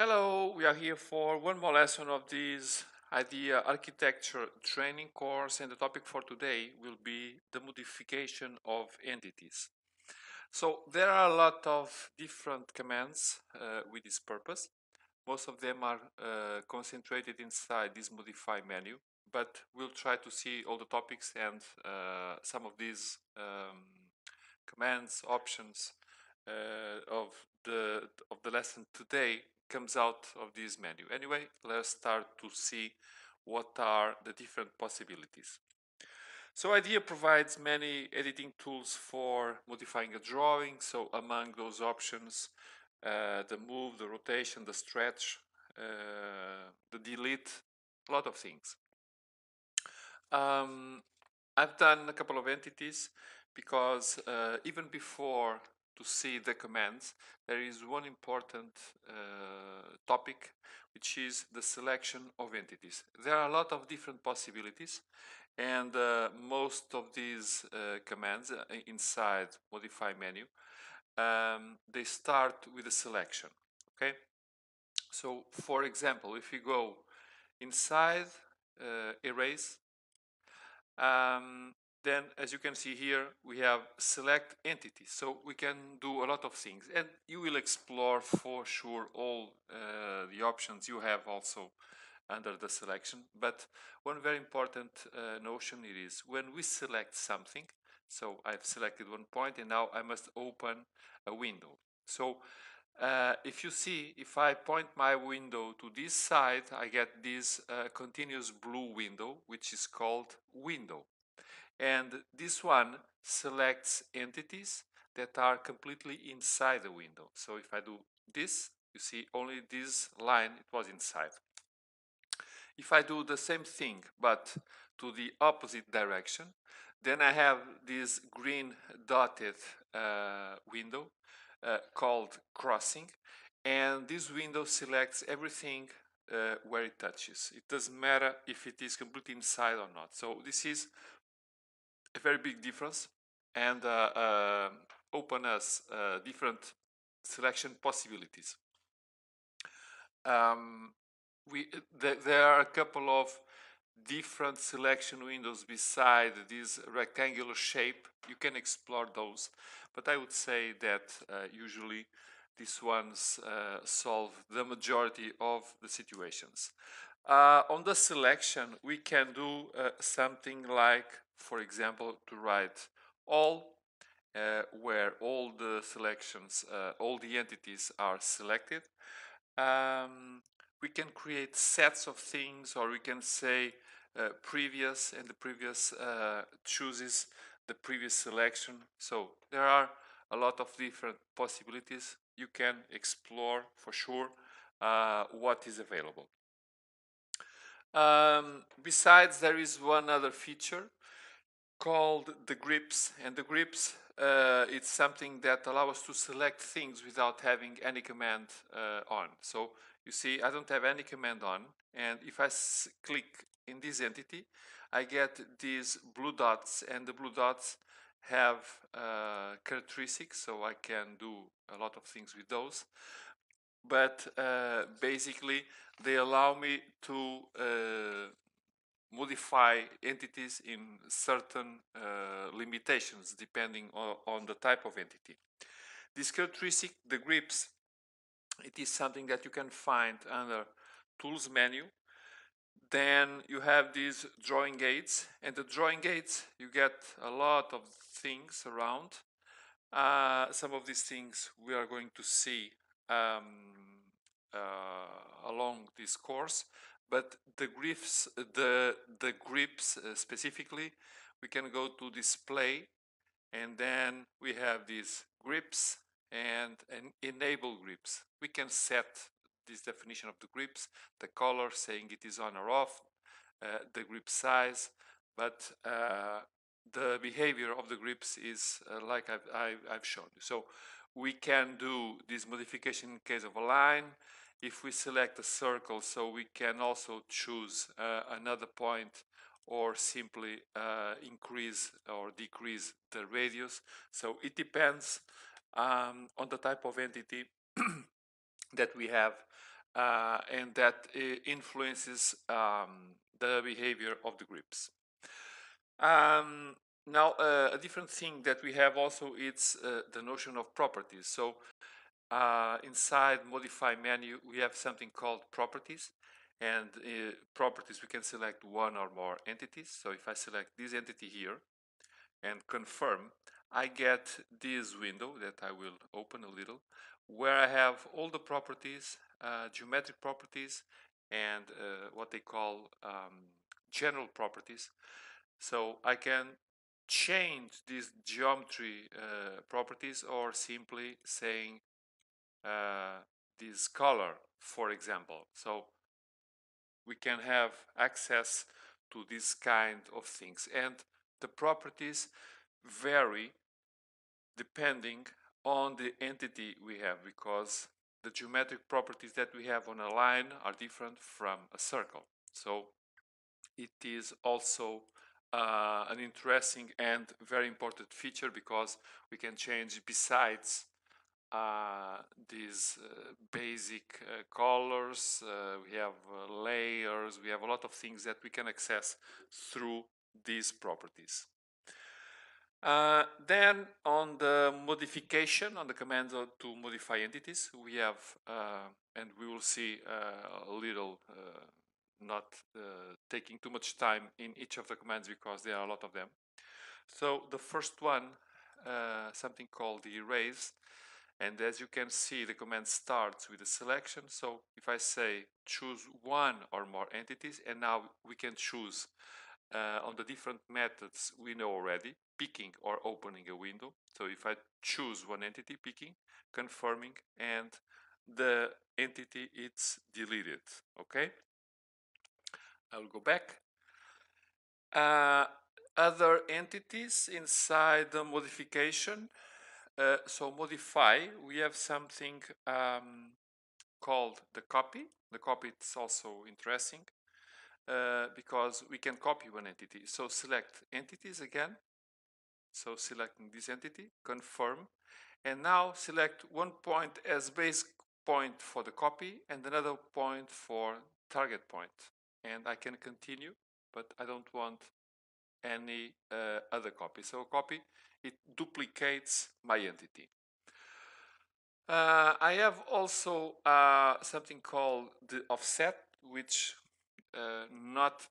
Hello, we are here for one more lesson of this idea architecture training course, and the topic for today will be the modification of entities. So there are a lot of different commands with this purpose. Most of them are concentrated inside this modify menu, but we'll try to see all the topics and some of these commands, options of the lesson today comes out of this menu. Anyway, let's start to see what are the different possibilities. So IDEA provides many editing tools for modifying a drawing. So among those options, the move, the rotation, the stretch, the delete, a lot of things. I've done a couple of entities because even before to see the commands, there is one important topic, which is the selection of entities. There are a lot of different possibilities, and most of these commands inside modify menu, they start with a selection. Okay, so for example, if you go inside erase, then as you can see here, we have select entity. So we can do a lot of things, and you will explore for sure all the options you have also under the selection. But one very important notion it is when we select something. So I've selected one point, and now I must open a window. So if you see, if I point my window to this side, I get this continuous blue window, which is called window. And this one selects entities that are completely inside the window. So if I do this, you see only this line, it was inside. If I do the same thing, but to the opposite direction, then I have this green dotted window called crossing. And this window selects everything where it touches. It doesn't matter if it is completely inside or not. So this is a very big difference, and open us different selection possibilities. There are a couple of different selection windows beside this rectangular shape. You can explore those, but I would say that usually these ones solve the majority of the situations. On the selection, we can do something like, for example, to write all, where all the selections, all the entities are selected. We can create sets of things, or we can say previous, and the previous chooses the previous selection. So there are a lot of different possibilities. You can explore for sure what is available. Besides, there is one other feature called the grips, and the grips, it's something that allows us to select things without having any command on. So you see, I don't have any command on, and if I click in this entity, I get these blue dots, and the blue dots have characteristics, so I can do a lot of things with those. But basically, they allow me to modify entities in certain limitations depending on the type of entity. This characteristic, the grips, it is something that you can find under Tools menu. Then you have these drawing aids, and the drawing aids, you get a lot of things around. Some of these things we are going to see along this course, but the grips, the grips specifically, we can go to display, and then we have these grips and enable grips. We can set this definition of the grips, the color saying it is on or off, the grip size, but the behavior of the grips is like I've shown you. So we can do this modification in case of a line. If we select a circle, so we can also choose another point, or simply increase or decrease the radius. So it depends on the type of entity that we have and that influences the behavior of the grips. Now, a different thing that we have also is the notion of properties. So inside modify menu, we have something called properties, and properties, we can select one or more entities. So if I select this entity here and confirm, I get this window that I will open a little, where I have all the properties, geometric properties, and what they call general properties. So I can change these geometry properties, or simply saying this color, for example. So we can have access to this kind of things, and the properties vary depending on the entity we have, because the geometric properties that we have on a line are different from a circle. So it is also an interesting and very important feature, because we can change, besides these basic colors, we have layers, we have a lot of things that we can access through these properties. Then on the modification, on the command to modify entities, we have, and we will see a little, not taking too much time in each of the commands, because there are a lot of them. So the first one, something called the erase, and as you can see, the command starts with a selection. So if I say choose one or more entities, and now we can choose on the different methods we know already, picking or opening a window. So if I choose one entity, picking, confirming, and the entity it's deleted. Okay, I will go back. Other entities inside the modification. So modify, we have something called the copy. The copy is also interesting because we can copy one entity. So select entities again. So selecting this entity, confirm, and now select one point as base point for the copy and another point for target point. And I can continue, but I don't want any other copy. So copy, it duplicates my entity. I have also something called the offset, which not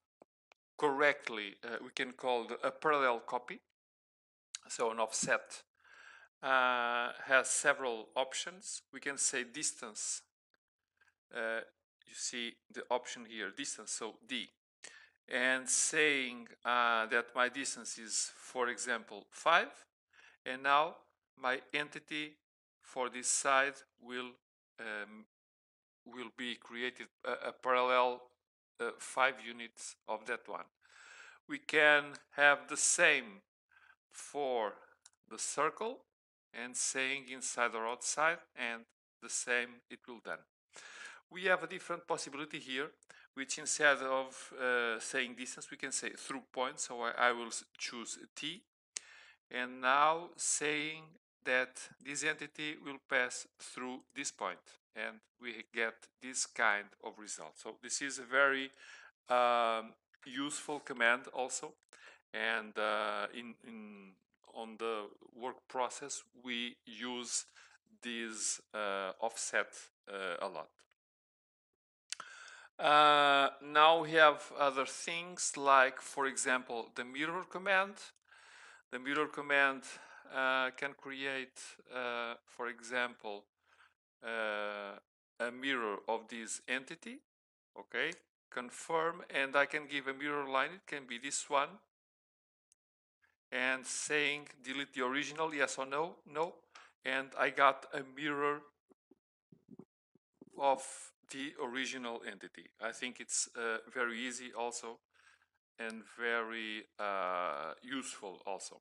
correctly we can call a parallel copy. So an offset has several options. We can say distance. You see the option here, distance, so D. And saying that my distance is, for example, 5. And now my entity for this side will be created a parallel 5 units of that one. We can have the same for the circle, and saying inside or outside, and the same it will done. We have a different possibility here, which instead of saying distance, we can say through point. So I will choose T, and now saying that this entity will pass through this point, and we get this kind of result. So this is a very useful command also, and on the work process we use this offset a lot. Now we have other things like, for example, the mirror command. The mirror command can create, for example, a mirror of this entity. Okay, confirm, and I can give a mirror line. It can be this one, and saying delete the original, yes or no, no, and I got a mirror of the original entity. I think it's very easy also, and very useful also.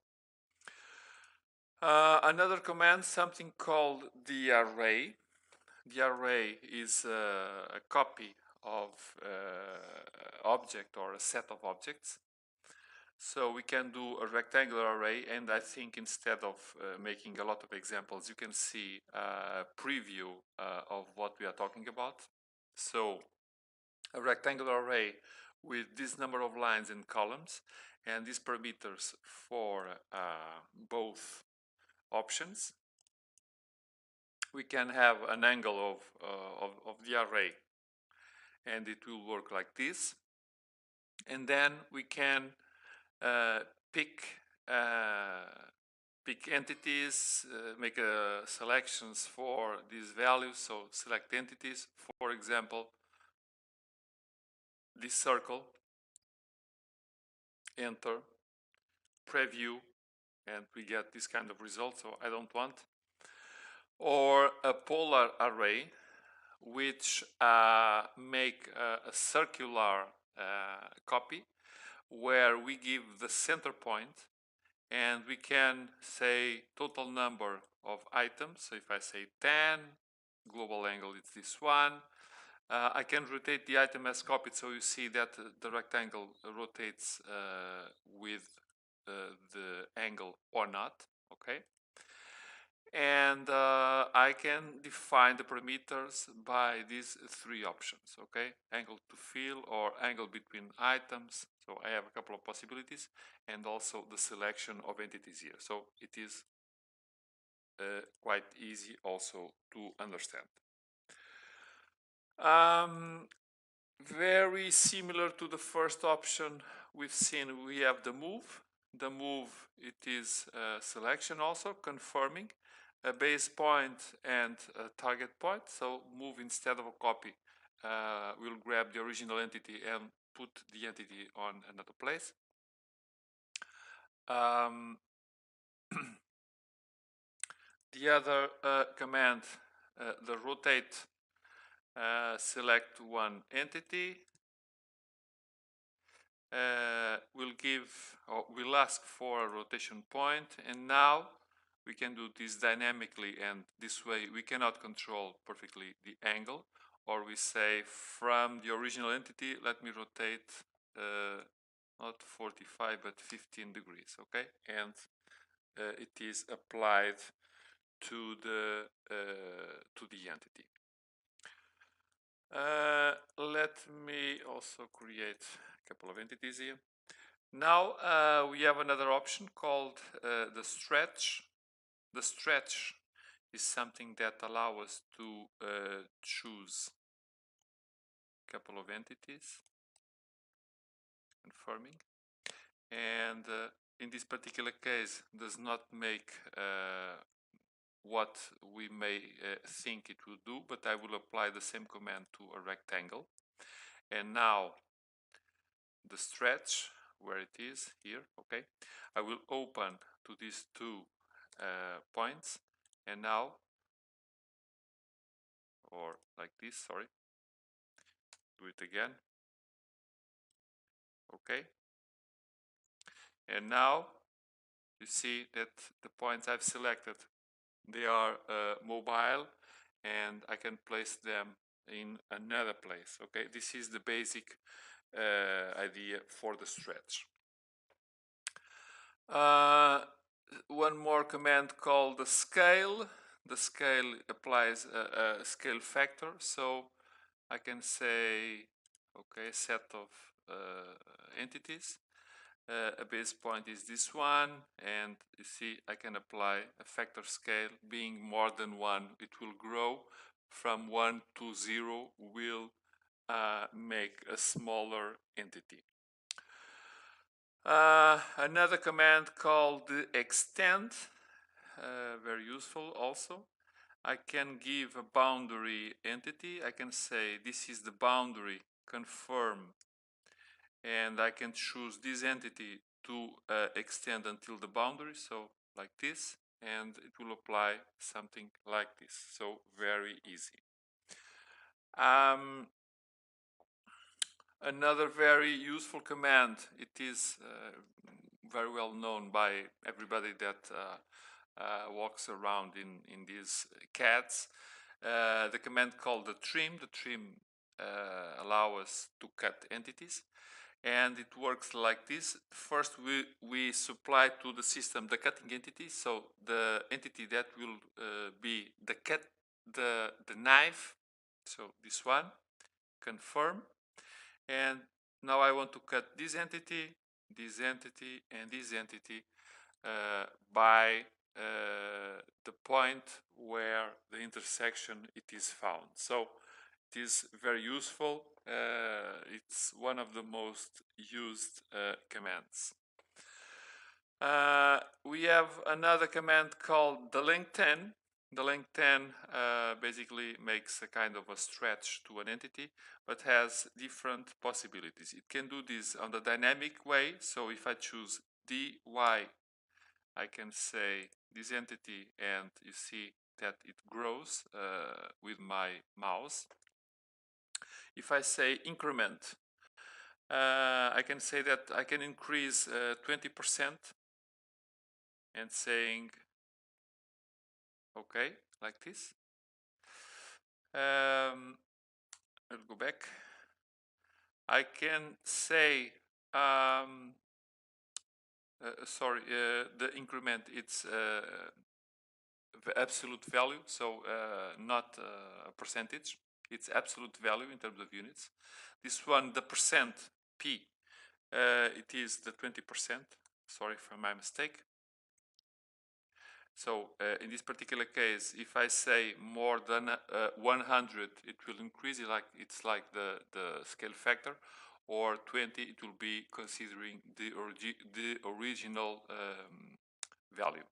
Another command, something called the array. The array is a copy of object or a set of objects. So we can do a rectangular array, and I think instead of making a lot of examples, you can see a preview of what we are talking about. So a rectangular array with this number of lines and columns and these parameters for both options, we can have an angle of the array, and it will work like this. And then we can pick entities, make selections for these values. So select entities, for example, this circle, enter, preview, and we get this kind of result, so I don't want. Or a polar array, which make a circular copy where we give the center point and we can say total number of items. So if I say 10, global angle is this one. I can rotate the item as copied, so you see that the rectangle rotates with the angle or not, okay? And I can define the parameters by these three options, okay? Angle to fill or angle between items. So I have a couple of possibilities, and also the selection of entities here. So it is quite easy also to understand. Very similar to the first option we've seen, we have the move. The move, it is selection also, confirming a base point and a target point. So move, instead of a copy, we'll grab the original entity and put the entity on another place. The other command, the rotate, select one entity, will ask for a rotation point, and now we can do this dynamically, and this way we cannot control perfectly the angle, or we say from the original entity, let me rotate not 45 but 15 degrees, okay? And it is applied to the entity. Let me also create a couple of entities here. Now we have another option called the stretch. The stretch is something that allows us to choose a couple of entities, confirming, and in this particular case does not make what we may think it will do, but I will apply the same command to a rectangle. And now the stretch, where it is here, okay, I will open to these two points, and now, or like this, sorry, do it again, okay, and now you see that the points I've selected, they are mobile, and I can place them in another place, okay. This is the basic idea for the stretch. One more command called the scale. The scale applies a scale factor, so I can say, okay, set of entities. A base point is this one, and you see I can apply a factor scale. Being more than 1, it will grow. From 1 to 0 will make a smaller entity. Another command called extend, very useful also. I can give a boundary entity. I can say this is the boundary, confirm, and I can choose this entity to extend until the boundary, so like this, and it will apply something like this. So very easy. Another very useful command, it is very well known by everybody that walks around in these CADs. The command called the trim. The trim allows us to cut entities, and it works like this. First we supply to the system the cutting entity, so the entity that will be the knife, so this one, confirm. And now I want to cut this entity, and this entity by the point where the intersection it is found. So it is very useful. It's one of the most used commands. We have another command called the length 10. The length 10 basically makes a kind of a stretch to an entity, but has different possibilities. It can do this on the dynamic way. So if I choose dy, I can say this entity, and you see that it grows with my mouse. If I say increment, I can say that I can increase 20%, and saying okay, like this. I'll go back. I can say the increment, it's absolute value, so not a percentage. It's absolute value in terms of units. This one, the percent P, it is the 20%. Sorry for my mistake. So in this particular case, if I say more than 100, it will increase it, like it's like the scale factor, or 20, it will be considering the original value.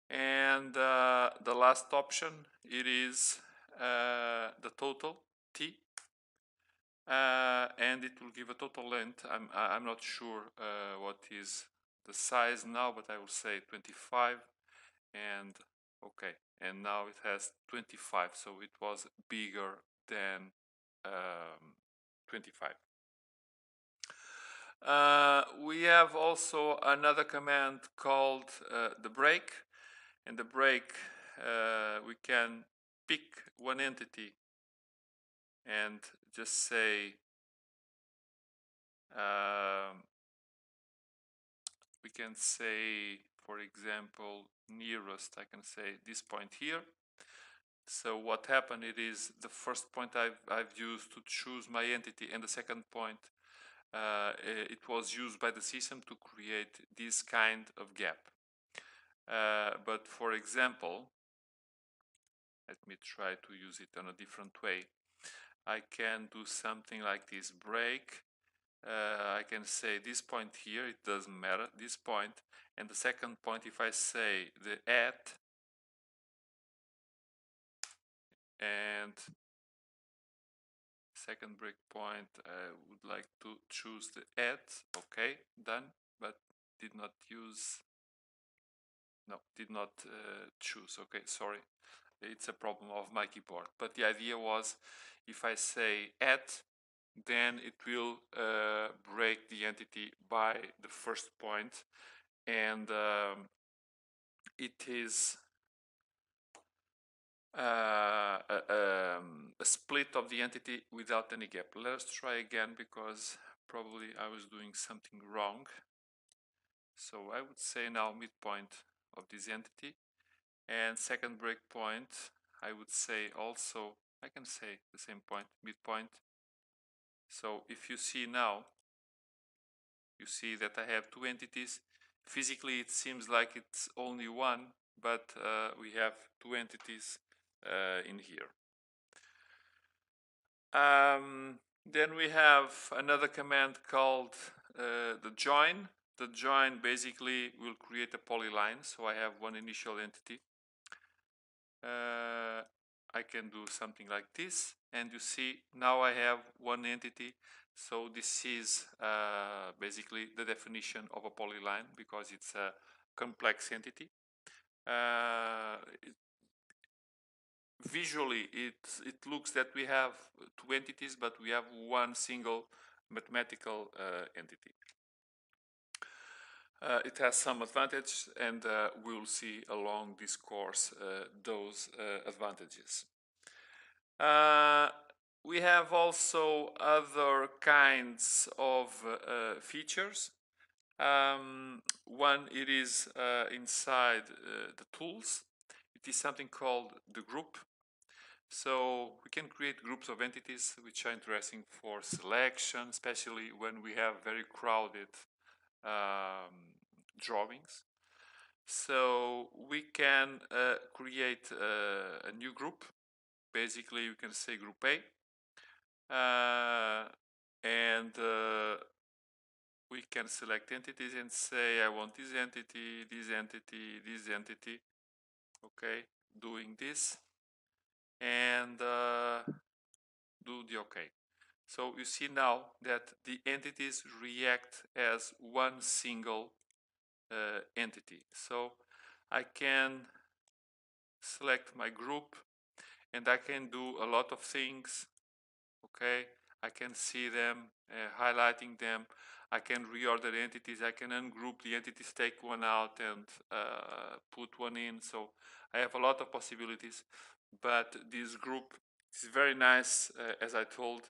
And the last option, it is the total T, and it will give a total length. I'm not sure what is the size now, but I will say 25, and okay, and now it has 25, so it was bigger than 25. We have also another command called the break. And the break, we can pick one entity and just say we can say, for example, nearest. I can say this point here. So what happened, it is the first point I've used to choose my entity, and the second point it was used by the system to create this kind of gap. But for example, let me try to use it in a different way. I can do something like this break. I can say this point here, it doesn't matter, this point, and the second point, if I say the at, and second breakpoint, I would like to choose the at. Okay, done, but did not choose. Okay, sorry, it's a problem of my keyboard. But the idea was, if I say at, then it will break the entity by the first point, and it is a split of the entity without any gap. Let's try again, because probably I was doing something wrong. So I would say now midpoint of this entity, and second breakpoint, I would say also, I can say the same point, midpoint. So if you see now, you see that I have two entities. Physically it seems like it's only one, but we have two entities in here. Then we have another command called the join. The join basically will create a polyline. So I have one initial entity. I can do something like this, and you see now I have one entity. So this is basically the definition of a polyline, because it's a complex entity. Visually it looks that we have two entities, but we have one single mathematical entity. It has some advantages, and we'll see along this course those advantages. We have also other kinds of features. One, it is inside the tools. It is something called the group. So we can create groups of entities which are interesting for selection, especially when we have very crowded drawings. So we can create a new group. Basically, we can say group A, and we can select entities and say I want this entity, this entity, this entity. Okay, doing this, and do the OK. So you see now that the entities react as one single entity. So I can select my group and I can do a lot of things. Okay, I can see them, highlighting them. I can reorder the entities. I can ungroup the entities, take one out and put one in. So I have a lot of possibilities, but this group is very nice, as I told.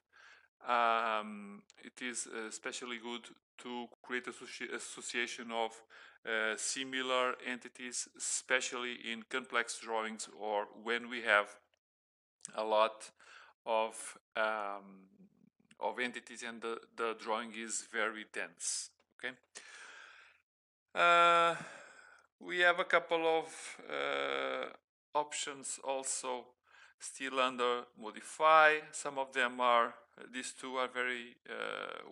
It is especially good to create association of similar entities, especially in complex drawings or when we have a lot of entities and the drawing is very dense. Okay. We have a couple of options also still under modify. Some of them are, these two are very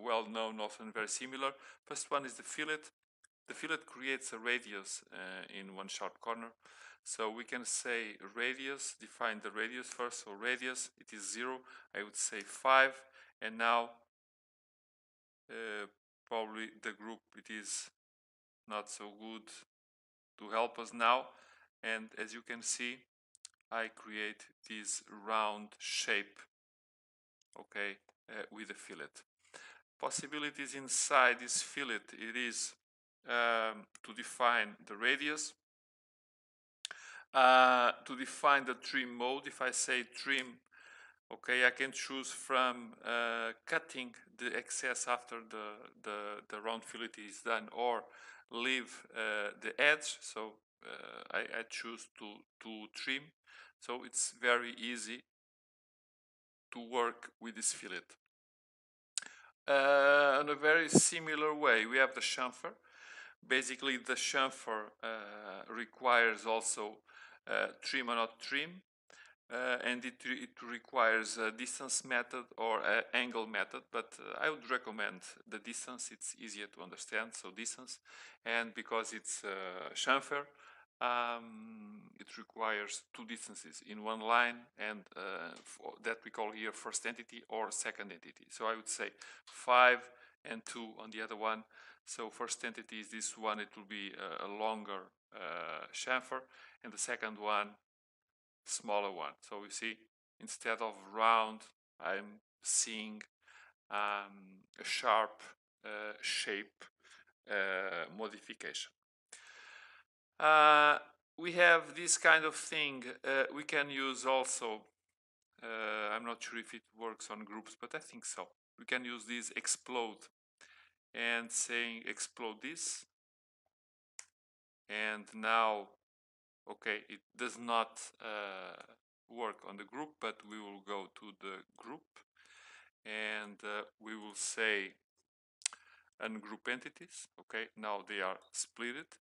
well known, often very similar. First one is the fillet. The fillet creates a radius in one sharp corner. So we can say radius, define the radius first. So radius, it is 0. I would say 5. And now probably the group, it is not so good to help us now. And as you can see, I create this round shape, okay, with a fillet. Possibilities inside this fillet, it is to define the radius, to define the trim mode. If I say trim, okay, I can choose from cutting the excess after the round fillet is done, or leave the edge. So I choose to trim. So it's very easy to work with this fillet. In a very similar way, we have the chamfer. Basically, the chamfer requires also trim or not trim. And it requires a distance method or an angle method, but I would recommend the distance. It's easier to understand, so distance. And because it's chamfer, it requires two distances in one line, and that we call here first entity or second entity. So I would say 5 and 2 on the other one. So first entity is this one, it will be a longer chamfer, and the second one smaller one. So you see, instead of round, I'm seeing a sharp shape modification. We have this kind of thing. We can use also, I'm not sure if it works on groups, but I think so. We can use this explode and saying explode this. And now, okay, it does not work on the group, but we will go to the group and we will say ungroup entities. Okay, now they are splitted.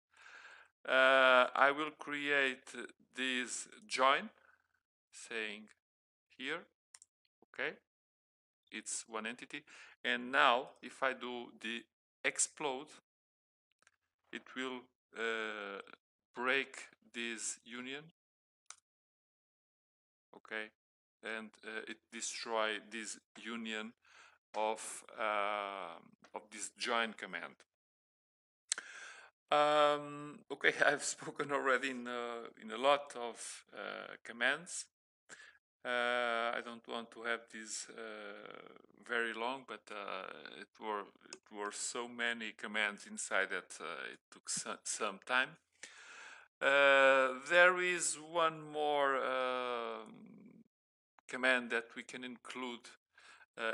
I will create this join, saying here, okay, it's one entity. And now if I do the explode, it will break this union, okay, and it destroy this union of this join command. Okay, I've spoken already in a lot of commands. I don't want to have this very long, but it were so many commands inside that it took some time. There is one more command that we can include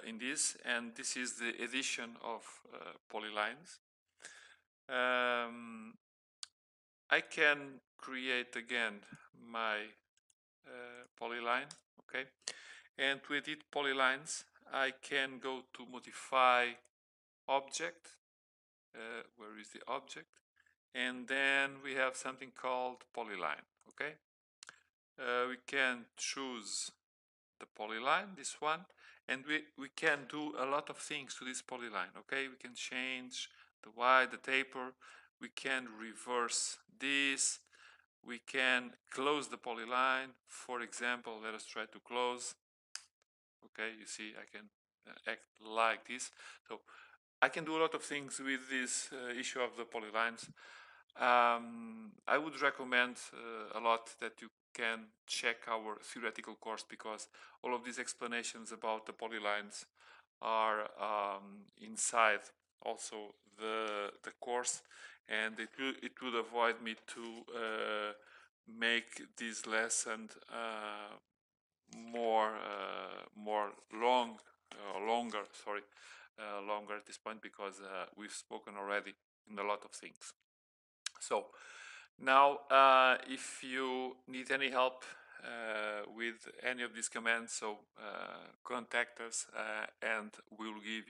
in this, and this is the addition of polylines. I can create again my polyline, okay? And to edit polylines, I can go to modify object. Where is the object? And then we have something called polyline, okay? We can choose the polyline, this one, and we can do a lot of things to this polyline, okay? We can change the width, the taper, we can reverse this, we can close the polyline. For example, let us try to close. Okay, you see I can act like this. So I can do a lot of things with this issue of the polylines. I would recommend a lot that you can check our theoretical course, because all of these explanations about the polylines are inside also the course, and it would avoid me to make this lesson more longer, sorry, longer at this point, because we've spoken already in a lot of things. So now if you need any help with any of these commands, so contact us and we'll give